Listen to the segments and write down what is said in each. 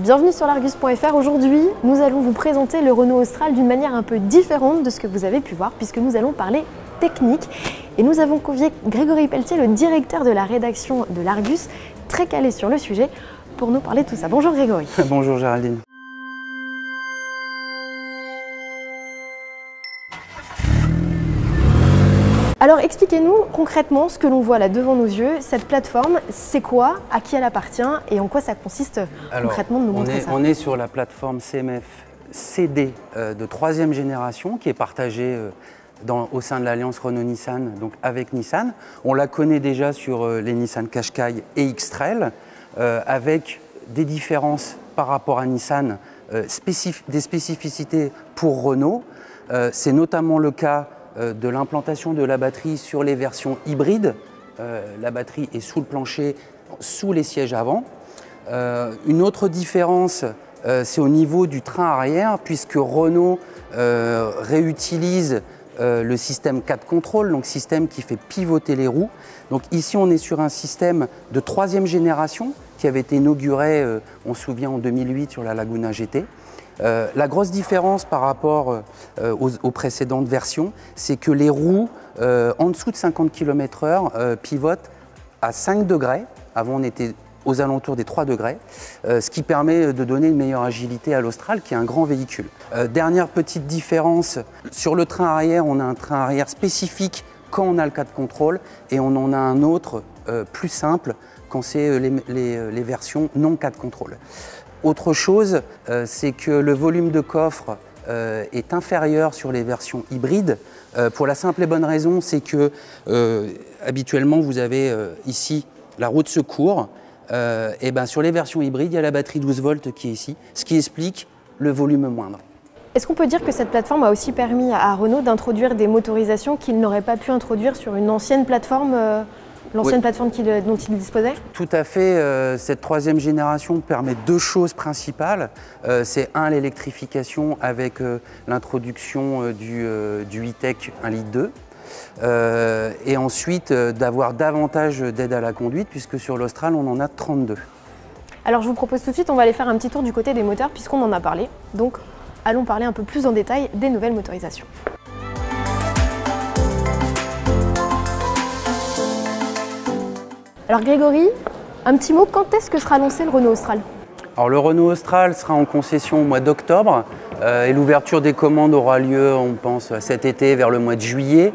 Bienvenue sur l'Argus.fr. Aujourd'hui, nous allons vous présenter le Renault Austral d'une manière un peu différente de ce que vous avez pu voir, puisque nous allons parler technique. Et nous avons convié Grégory Pelletier, le directeur de la rédaction de l'Argus, très calé sur le sujet, pour nous parler de tout ça. Bonjour Grégory. Bonjour Géraldine. Alors expliquez-nous concrètement ce que l'on voit là devant nos yeux. Cette plateforme, c'est quoi, à qui elle appartient et en quoi ça consiste concrètement de nous montrer ça. On est sur la plateforme CMF CD de 3e génération qui est partagée au sein de l'alliance Renault-Nissan, donc avec Nissan. On la connaît déjà sur les Nissan Qashqai et X-Trail, avec des différences par rapport à Nissan, des spécificités pour Renault. C'est notamment le cas de l'implantation de la batterie sur les versions hybrides. La batterie est sous le plancher, sous les sièges avant. Une autre différence, c'est au niveau du train arrière, puisque Renault réutilise le système 4 contrôle, donc système qui fait pivoter les roues. Donc ici, on est sur un système de 3e génération qui avait été inauguré, on se souvient, en 2008 sur la Laguna GT. La grosse différence par rapport aux précédentes versions, c'est que les roues en dessous de 50 km/h pivotent à 5 degrés. Avant, on était aux alentours des 3 degrés, ce qui permet de donner une meilleure agilité à l'Austral, qui est un grand véhicule. Dernière petite différence, sur le train arrière, on a un train arrière spécifique quand on a le 4 contrôle et on en a un autre plus simple quand c'est les versions non 4 contrôle. Autre chose, c'est que le volume de coffre est inférieur sur les versions hybrides. Pour la simple et bonne raison, c'est que habituellement, vous avez ici la roue de secours. Et ben, sur les versions hybrides, il y a la batterie 12 volts qui est ici, ce qui explique le volume moindre. Est-ce qu'on peut dire que cette plateforme a aussi permis à Renault d'introduire des motorisations qu'il n'aurait pas pu introduire sur une ancienne plateforme plateforme dont il disposait? Tout à fait. Cette 3e génération permet deux choses principales. C'est un, l'électrification avec l'introduction du e-Tech 1,2 litre. Et ensuite, d'avoir davantage d'aide à la conduite, puisque sur l'Austral, on en a 32. Alors je vous propose tout de suite, on va aller faire un petit tour du côté des moteurs, puisqu'on en a parlé. Donc allons parler un peu plus en détail des nouvelles motorisations. Alors Grégory, un petit mot, quand est-ce que sera lancé le Renault Austral? Alors le Renault Austral sera en concession au mois d'octobre et l'ouverture des commandes aura lieu, on pense, cet été, vers le mois de juillet.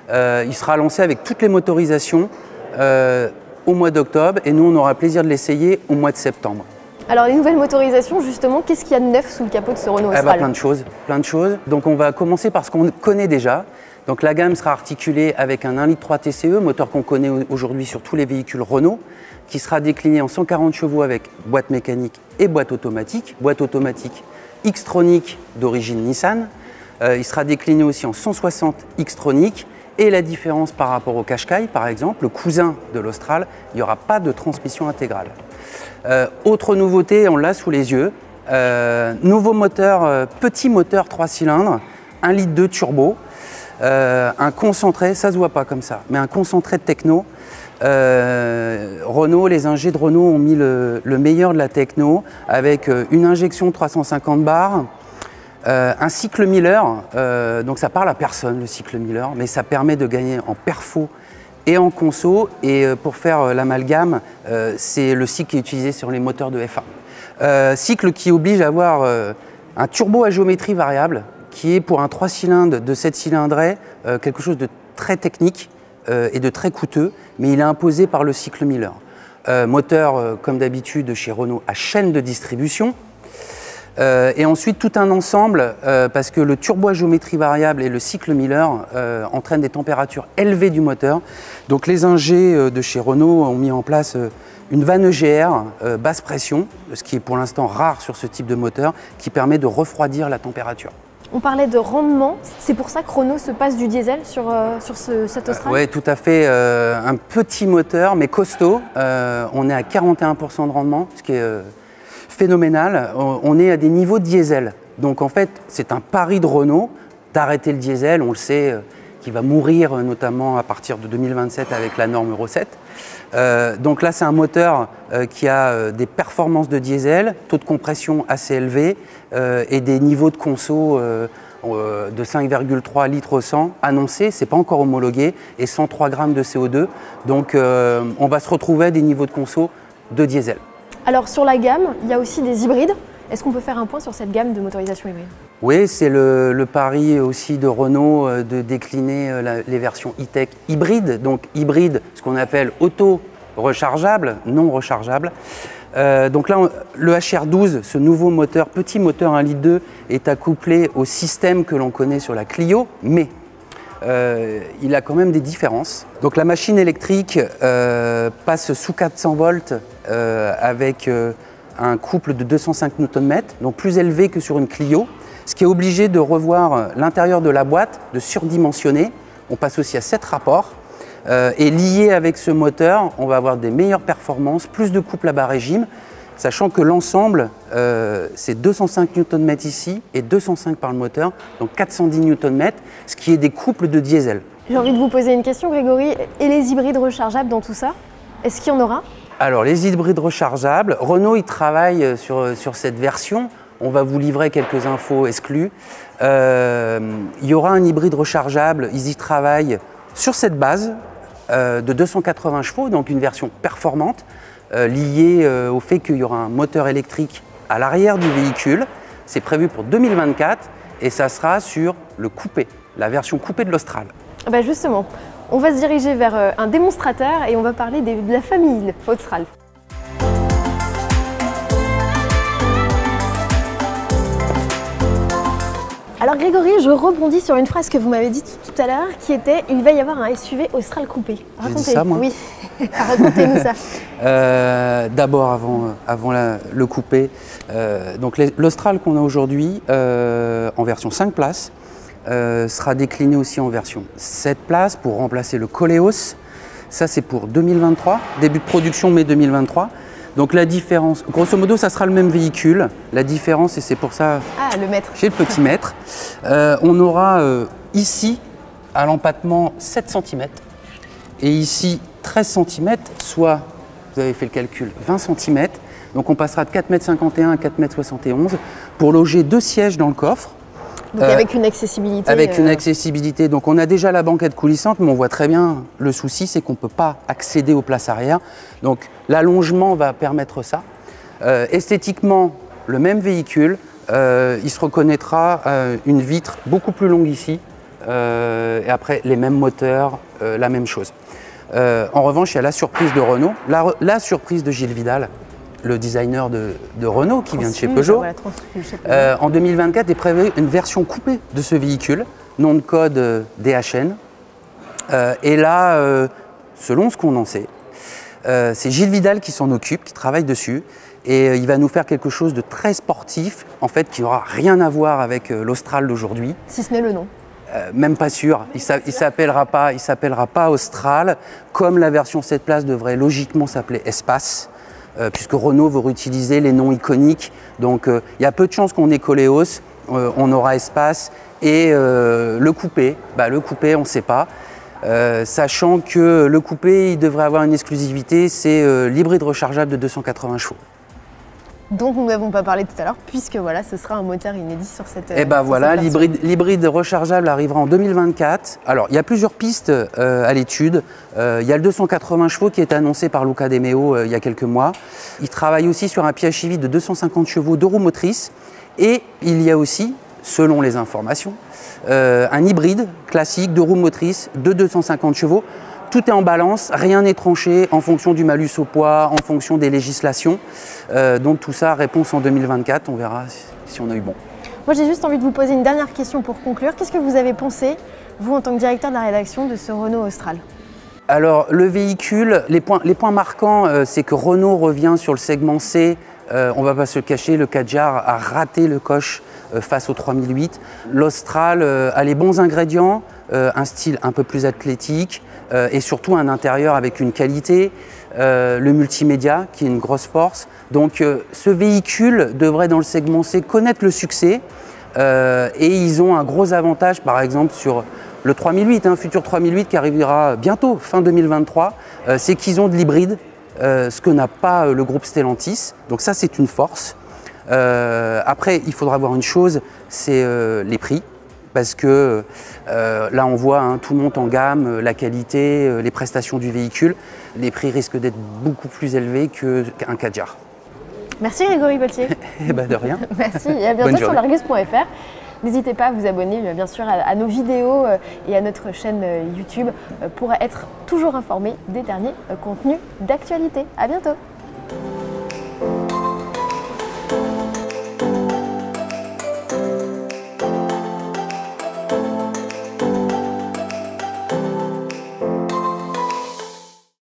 Il sera lancé avec toutes les motorisations au mois d'octobre et nous on aura plaisir de l'essayer au mois de septembre. Alors les nouvelles motorisations, justement, qu'est-ce qu'il y a de neuf sous le capot de ce Renault Austral? Plein de choses. Donc on va commencer par ce qu'on connaît déjà. Donc la gamme sera articulée avec un 1,3 litre TCE, moteur qu'on connaît aujourd'hui sur tous les véhicules Renault, qui sera décliné en 140 chevaux avec boîte mécanique et boîte automatique X-Tronic d'origine Nissan. Il sera décliné aussi en 160 X-Tronic. Et la différence par rapport au Qashqai, par exemple, le cousin de l'Austral, il n'y aura pas de transmission intégrale. Autre nouveauté, on l'a sous les yeux, nouveau moteur, petit moteur 3 cylindres, 1,2 litre turbo, un concentré, ça se voit pas comme ça, mais un concentré de techno. Renault, les ingés de Renault ont mis le meilleur de la techno avec une injection de 350 bars, un cycle Miller, donc ça parle à personne le cycle Miller, mais ça permet de gagner en perfo et en conso, et pour faire l'amalgame, c'est le cycle qui est utilisé sur les moteurs de F1. Cycle qui oblige à avoir un turbo à géométrie variable, qui est pour un 3 cylindres de 7 cylindrées quelque chose de très technique et de très coûteux, mais il est imposé par le cycle Miller. Moteur, comme d'habitude, chez Renault à chaîne de distribution. Et ensuite tout un ensemble, parce que le turbo à géométrie variable et le cycle Miller entraînent des températures élevées du moteur. Donc les ingés de chez Renault ont mis en place une vanne EGR basse pression, ce qui est pour l'instant rare sur ce type de moteur, qui permet de refroidir la température. On parlait de rendement, c'est pour ça que Renault se passe du diesel sur cet Austral? Oui, tout à fait. Un petit moteur, mais costaud. On est à 41% de rendement, ce qui est phénoménal. On est à des niveaux diesel. Donc en fait, c'est un pari de Renault d'arrêter le diesel. On le sait, qui va mourir notamment à partir de 2027 avec la norme Euro 7. Donc là, c'est un moteur qui a des performances de diesel, taux de compression assez élevé et des niveaux de conso de 5,3 litres au 100 annoncés, c'est pas encore homologué, et 103 grammes de CO2. Donc on va se retrouver à des niveaux de conso de diesel. Alors sur la gamme, il y a aussi des hybrides. Est-ce qu'on peut faire un point sur cette gamme de motorisation hybride? Oui, c'est le pari aussi de Renault de décliner les versions e-tech hybrides. Donc hybride, ce qu'on appelle auto-rechargeable, non rechargeable. Donc là, le HR12, ce nouveau moteur, petit moteur 1,2 litre, est accouplé au système que l'on connaît sur la Clio, mais il a quand même des différences. Donc la machine électrique passe sous 400 volts avec un couple de 205 Nm, donc plus élevé que sur une Clio, ce qui est obligé de revoir l'intérieur de la boîte, de surdimensionner. On passe aussi à 7 rapports. Et lié avec ce moteur, on va avoir des meilleures performances, plus de couple à bas régime, sachant que l'ensemble, c'est 205 Nm ici et 205 par le moteur, donc 410 Nm, ce qui est des couples de diesel. J'ai envie de vous poser une question, Grégory. Et les hybrides rechargeables dans tout ça? Est-ce qu'il y en aura? Alors, les hybrides rechargeables, Renault, il travaille sur cette version. On va vous livrer quelques infos exclues. Il y aura un hybride rechargeable, ils y travaillent sur cette base de 280 chevaux, donc une version performante, liée au fait qu'il y aura un moteur électrique à l'arrière du véhicule. C'est prévu pour 2024 et ça sera sur le coupé, la version coupée de l'Austral. Bah justement, on va se diriger vers un démonstrateur et on va parler de la famille Austral. Alors Grégory, je rebondis sur une phrase que vous m'avez dite tout à l'heure qui était « il va y avoir un SUV Austral coupé ». J'ai dit ça, moi? Oui, racontez-nous ça. D'abord, avant le coupé, donc l'Austral qu'on a aujourd'hui en version 5 places sera décliné aussi en version 7 places pour remplacer le Koleos. Ça, c'est pour 2023, début de production mai 2023. Donc la différence, grosso modo, ça sera le même véhicule. La différence, et c'est pour ça, le maître. Chez le petit maître, on aura ici, à l'empattement, 7 cm et ici 13 cm, soit, vous avez fait le calcul, 20 cm. Donc on passera de 4,51 m à 4,71 m pour loger 2 sièges dans le coffre. Donc avec une accessibilité. Avec une accessibilité. Donc on a déjà la banquette coulissante, mais on voit très bien le souci, c'est qu'on ne peut pas accéder aux places arrière. Donc l'allongement va permettre ça. Esthétiquement, le même véhicule, il se reconnaîtra une vitre beaucoup plus longue ici. Et après, les mêmes moteurs, la même chose. En revanche, il y a la surprise de Renault, la surprise de Gilles Vidal, le designer de Renault qui vient de chez Peugeot. En 2024 est prévue une version coupée de ce véhicule, nom de code DHN. Et là, selon ce qu'on en sait, c'est Gilles Vidal qui s'en occupe, qui travaille dessus. Et il va nous faire quelque chose de très sportif, en fait, qui n'aura rien à voir avec l'Austral d'aujourd'hui. Si ce n'est le nom. Même pas sûr. Il s'appellera pas Austral, comme la version 7 places devrait logiquement s'appeler Espace. Puisque Renault veut réutiliser les noms iconiques. Donc il y a peu de chances qu'on ait Koleos, on aura Espace et le coupé, on ne sait pas. Sachant que le coupé, il devrait avoir une exclusivité, c'est l'hybride rechargeable de 280 chevaux. Dont nous n'avons pas parlé tout à l'heure, puisque voilà, ce sera un moteur inédit sur cette. Et ben voilà, l'hybride rechargeable arrivera en 2024. Alors, il y a plusieurs pistes à l'étude. Il y a le 280 chevaux qui est annoncé par Luca De Meo il y a quelques mois. Il travaille aussi sur un PHEV de 250 chevaux, 2 roues motrices. Et il y a aussi, selon les informations, un hybride classique, 2 roues motrices, de 250 chevaux. Tout est en balance, rien n'est tranché en fonction du malus au poids, en fonction des législations. Donc tout ça, réponse en 2024, on verra si on a eu bon. Moi j'ai juste envie de vous poser une dernière question pour conclure. Qu'est-ce que vous avez pensé, vous en tant que directeur de la rédaction, de ce Renault Austral? Alors le véhicule, les points marquants, c'est que Renault revient sur le segment C. On ne va pas se le cacher, le Kadjar a raté le coche face au 3008. L'Austral a les bons ingrédients, un style un peu plus athlétique et surtout un intérieur avec une qualité, le multimédia qui est une grosse force. Donc ce véhicule devrait dans le segment C connaître le succès et ils ont un gros avantage par exemple sur le 3008, futur 3008 qui arrivera bientôt, fin 2023, c'est qu'ils ont de l'hybride, ce que n'a pas le groupe Stellantis. Donc ça, c'est une force. Après, il faudra voir une chose, c'est les prix. Parce que là, on voit, tout monte en gamme, la qualité, les prestations du véhicule. Les prix risquent d'être beaucoup plus élevés qu'un Kadjar. Merci Grégory Pelletier. De rien. Merci et à bientôt sur l'Argus.fr. N'hésitez pas à vous abonner bien sûr à nos vidéos et à notre chaîne YouTube pour être toujours informé des derniers contenus d'actualité. À bientôt.